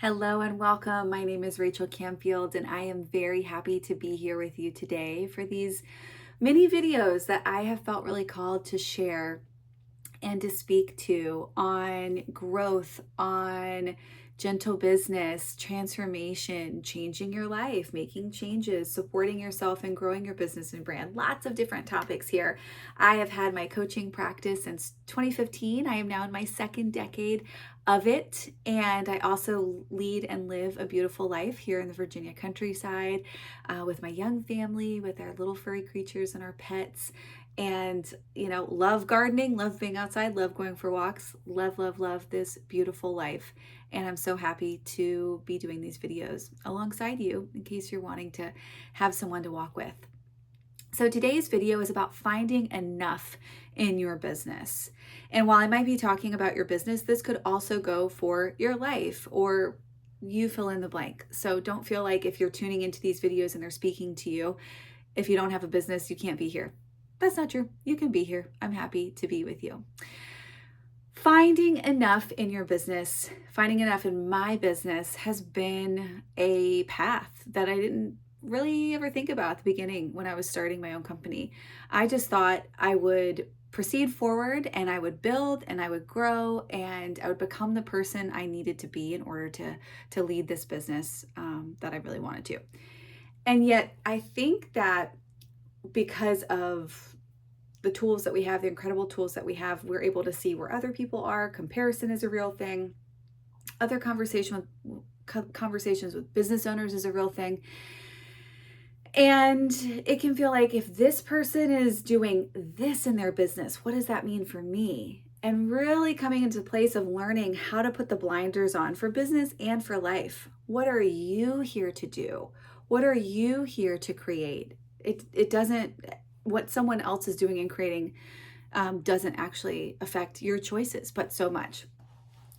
Hello and welcome. My name is Rachel Camfield, and I am very happy to be here with you today for these mini videos that I have felt really called to share and to speak to on growth, on gentle business, transformation, changing your life, making changes, supporting yourself, and growing your business and brand. Lots of different topics here. I have had my coaching practice since 2015. I am now in my second decade of it. And I also lead and live a beautiful life here in the Virginia countryside with my young family, with our little furry creatures and our pets. And, love gardening, love being outside, love going for walks, love this beautiful life. And I'm so happy to be doing these videos alongside you in case you're wanting to have someone to walk with. So today's video is about finding enough in your business. And while I might be talking about your business, this could also go for your life or you fill in the blank. So don't feel like if you're tuning into these videos and they're speaking to you, if you don't have a business, you can't be here. That's not true. You can be here. I'm happy to be with you. Finding enough in your business, finding enough in my business has been a path that I didn't really ever think about at the beginning when I was starting my own company. I just thought I would proceed forward and I would build and I would grow and I would become the person I needed to be in order to lead this business that I really wanted to. And yet I think that because of the tools that we have, the incredible tools that we have, we're able to see where other people are. Comparison is a real thing. Other conversations with business owners is a real thing. And it can feel like if this person is doing this in their business, what does that mean for me? And really coming into the place of learning how to put the blinders on for business and for life. What are you here to do? What are you here to create? It doesn't, what someone else is doing and creating doesn't actually affect your choices, but so much.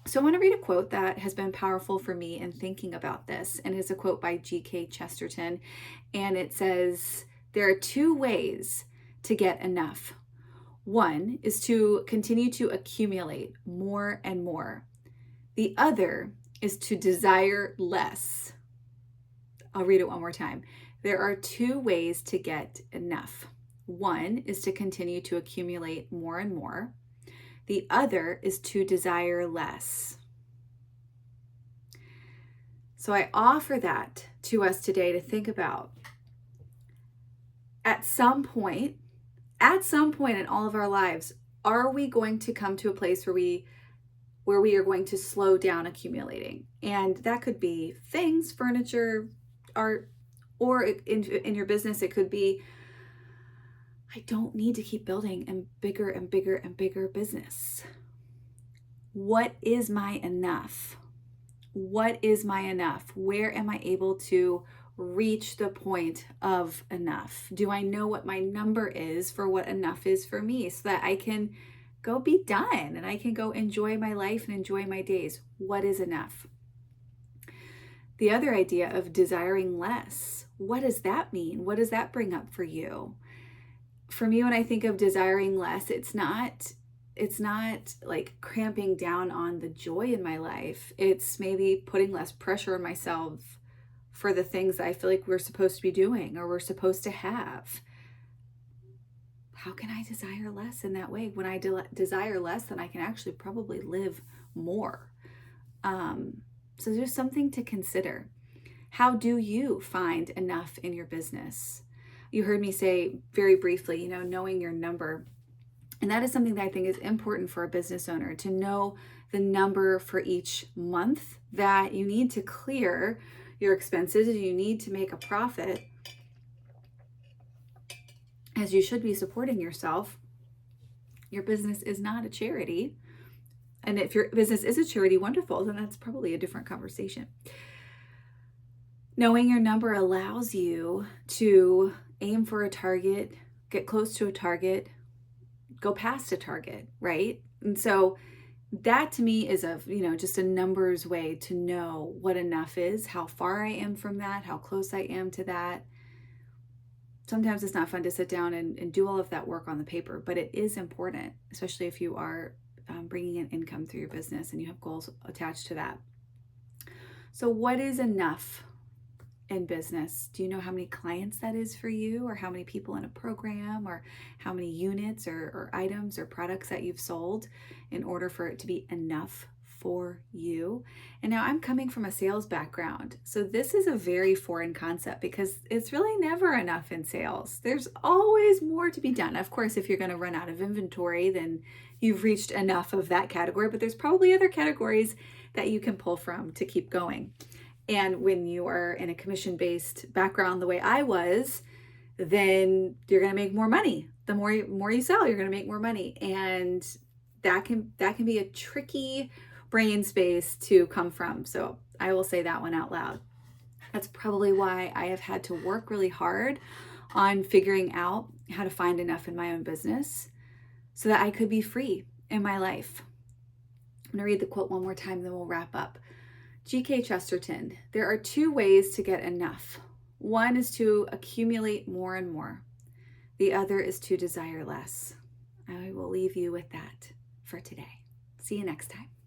So I want to read a quote that has been powerful for me in thinking about this. And it's a quote by G.K. Chesterton. And it says, there are two ways to get enough. One is to continue to accumulate more and more. The other is to desire less. I'll read it one more time. There are two ways to get enough. One is to continue to accumulate more and more. The other is to desire less. So I offer that to us today to think about. At some point in all of our lives, are we going to come to a place where we are going to slow down accumulating? And that could be things, furniture, art, or in your business, it could be, I don't need to keep building and bigger and bigger and bigger business. What is my enough? What is my enough? Where am I able to reach the point of enough? Do I know what my number is for what enough is for me so that I can go be done and I can go enjoy my life and enjoy my days? What is enough? The other idea of desiring less, what does that mean? What does that bring up for you? For me, when I think of desiring less, it's not like cramping down on the joy in my life. It's maybe putting less pressure on myself for the things that I feel like we're supposed to be doing or we're supposed to have. How can I desire less in that way? When I desire less, then I can actually probably live more. So there's something to consider. How do you find enough in your business? You heard me say very briefly, knowing your number. And that is something that I think is important for a business owner, to know the number for each month that you need to clear your expenses. You need to make a profit, as you should be supporting yourself. Your business is not a charity. And if your business is a charity, wonderful, then that's probably a different conversation. Knowing your number allows you to aim for a target, get close to a target, go past a target, right? And so that to me is just a numbers way to know what enough is, how far I am from that, how close I am to that. Sometimes it's not fun to sit down and do all of that work on the paper, but it is important, especially if you are bringing in income through your business and you have goals attached to that. So what is enough in business? Do you know how many clients that is for you, or how many people in a program, or how many units or items or products that you've sold in order for it to be enough for you? And now I'm coming from a sales background, so this is a very foreign concept because it's really never enough in sales. There's always more to be done. Of course, if you're going to run out of inventory, then you've reached enough of that category, but there's probably other categories that you can pull from to keep going. And when you are in a commission-based background the way I was, then you're going to make more money. The more you sell, you're going to make more money. And that can be a tricky brain space to come from. So I will say that one out loud. That's probably why I have had to work really hard on figuring out how to find enough in my own business so that I could be free in my life. I'm going to read the quote one more time, then we'll wrap up. G.K. Chesterton: there are two ways to get enough. One is to accumulate more and more. The other is to desire less. I will leave you with that for today. See you next time.